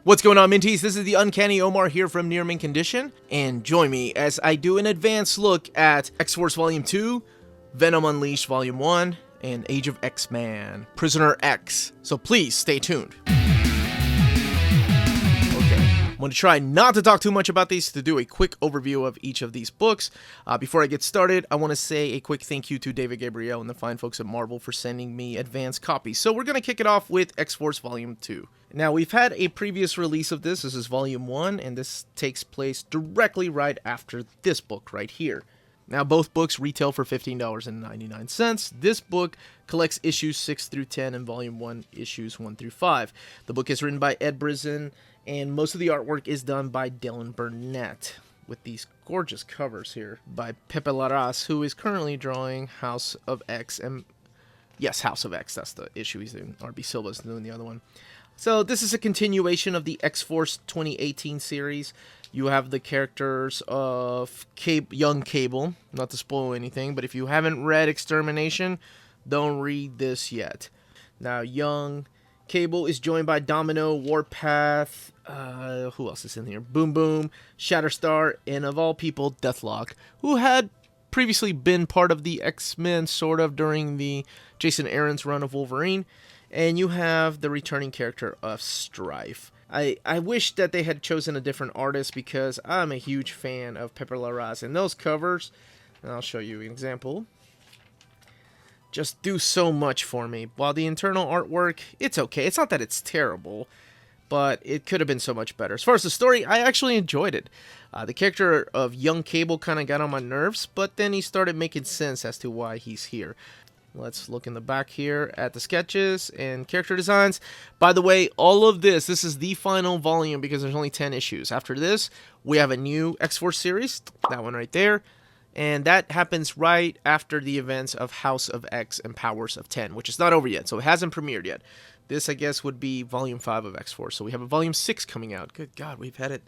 What's going on, Minties? This is the Uncanny Omar here from Near Mint Condition, and join me as I do an advanced look at X-Force Volume 2, Venom Unleashed Volume 1, and Age of X-Man, Prisoner X. So please stay tuned. I'm going to try not to talk too much about these, to do a quick overview of each of these books. Before I get started, I want to say a quick thank you to David Gabriel and the fine folks at Marvel for sending me advanced copies. So we're going to kick it off with X-Force Volume 2. Now, we've had a previous release of this. This is Volume 1, and this takes place directly right after this book right here. Now, both books retail for $15.99. This book collects issues 6 through 10 and Volume 1 issues 1 through 5. The book is written by Ed Brisson, and most of the artwork is done by Dylan Burnett, with these gorgeous covers here by Pepe Larraz, who is currently drawing House of X. And yes, House of X, that's the issue he's doing. RB Silva's doing the other one. So this is a continuation of the X-Force 2018 series. You have the characters of young Cable, not to spoil anything, but if you haven't read Extermination, don't read this yet. Now, young Cable is joined by Domino, Warpath, who else is in here? Boom Boom, Shatterstar, and of all people, Deathlock, who had previously been part of the X-Men, sort of, during the Jason Aaron's run of Wolverine. And you have the returning character of Strife. I wish that they had chosen a different artist, because I'm a huge fan of Pepe Larraz. And those covers, and I'll show you an example, just do so much for me. While the internal artwork, it's okay. It's not that it's terrible, but it could have been so much better. As far as the story, I actually enjoyed it. The character of young Cable kind of got on my nerves, but then he started making sense as to why he's here. Let's look in the back here at the sketches and character designs. By the way, all of this is the final volume because there's only 10 issues. After this, we have a new X-Force series, that one right there. And that happens right after the events of House of X and Powers of 10, which is not over yet, so it hasn't premiered yet. This, I guess, would be Volume 5 of X-Force. So we have a Volume 6 coming out. Good God, we've had it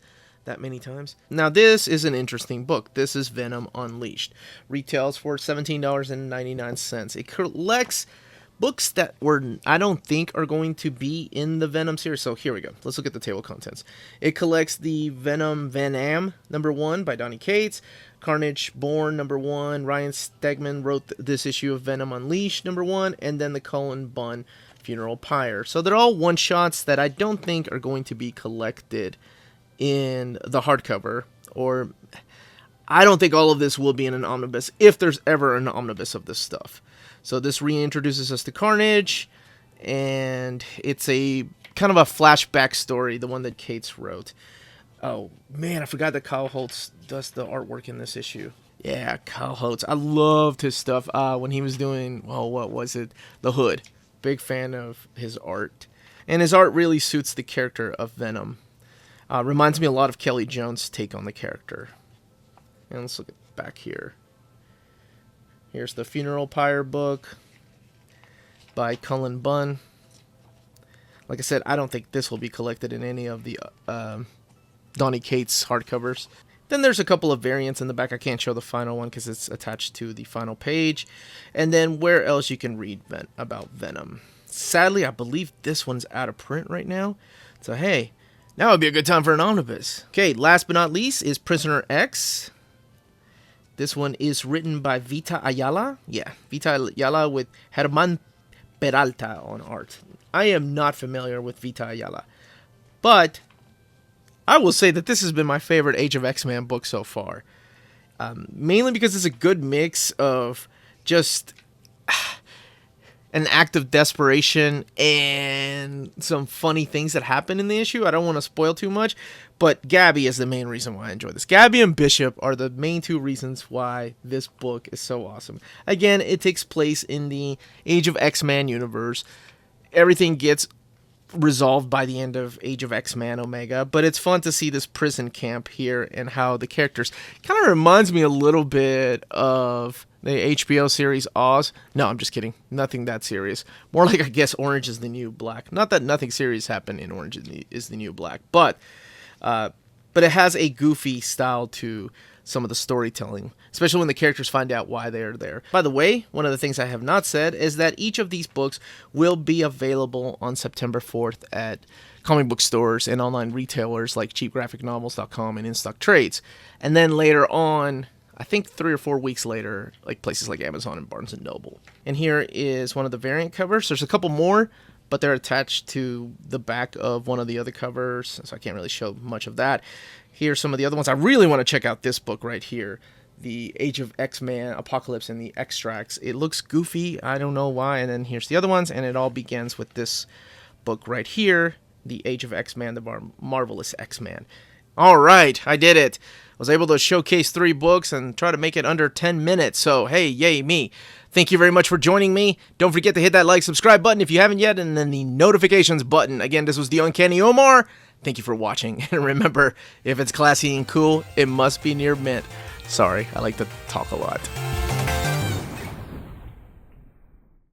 that many times. Now, this is an interesting book. This is Venom Unleashed. Retails for $17.99. It collects books that I don't think are going to be in the Venom series. So here we go. Let's look at the table of contents. It collects the Venom Van Am #1 by Donny Cates, Carnage Born #1. Ryan Stegman wrote this issue of Venom Unleashed #1, and then the Cullen Bunn Funeral Pyre. So they're all one-shots that I don't think are going to be collected in the hardcover, or I don't think all of this will be in an omnibus, if there's ever an omnibus of this stuff. So this reintroduces us to Carnage, and it's a kind of a flashback story, the one that Cates wrote. Oh man, I forgot that Kyle Holtz does the artwork in this issue. Yeah, Kyle Holtz. I loved his stuff when he was doing, what was it? The Hood. Big fan of his art. And his art really suits the character of Venom. Reminds me a lot of Kelly Jones' take on the character. And let's look at back here. Here's the Funeral Pyre book by Cullen Bunn. Like I said, I don't think this will be collected in any of the Donny Cates hardcovers. Then there's a couple of variants in the back. I can't show the final one because it's attached to the final page. And then where else you can read about Venom. Sadly, I believe this one's out of print right now. So hey, now would be a good time for an omnibus. Okay, last but not least is Prisoner X. This one is written by Vita Ayala. Yeah, Vita Ayala with Germán Peralta on art. I am not familiar with Vita Ayala, but I will say that this has been my favorite Age of X-Man book so far. Mainly because it's a good mix of just an act of desperation and some funny things that happen in the issue. I don't want to spoil too much, but Gabby is the main reason why I enjoy this. Gabby and Bishop are the main two reasons why this book is so awesome. Again, it takes place in the Age of X-Man universe. Everything gets resolved by the end of Age of X-Man Omega, but it's fun to see this prison camp here and how the characters kind of reminds me a little bit of the HBO series Oz. No, I'm just kidding. Nothing that serious. More like, I guess, Orange is the New Black. Not that nothing serious happened in Orange is the New Black, but it has a goofy style to some of the storytelling, especially when the characters find out why they're there. By the way, one of the things I have not said is that each of these books will be available on September 4th at comic book stores and online retailers like cheapgraphicnovels.com and InStock Trades. And then later on, I think 3 or 4 weeks later, like places like Amazon and Barnes & Noble. And here is one of the variant covers. There's a couple more, but they're attached to the back of one of the other covers, so I can't really show much of that. Here's some of the other ones. I really want to check out this book right here, The Age of X-Man, Apocalypse and the Extracts. It looks goofy, I don't know why, and then here's the other ones, and it all begins with this book right here, The Age of X-Man, The Marvelous X-Man. All right, I did it. I was able to showcase 3 books and try to make it under 10 minutes, so hey, yay me. Thank you very much for joining me. Don't forget to hit that like, subscribe button if you haven't yet, and then the notifications button. Again, this was The Uncanny Omar. Thank you for watching, and remember, if it's classy and cool, it must be near mint. Sorry, I like to talk a lot.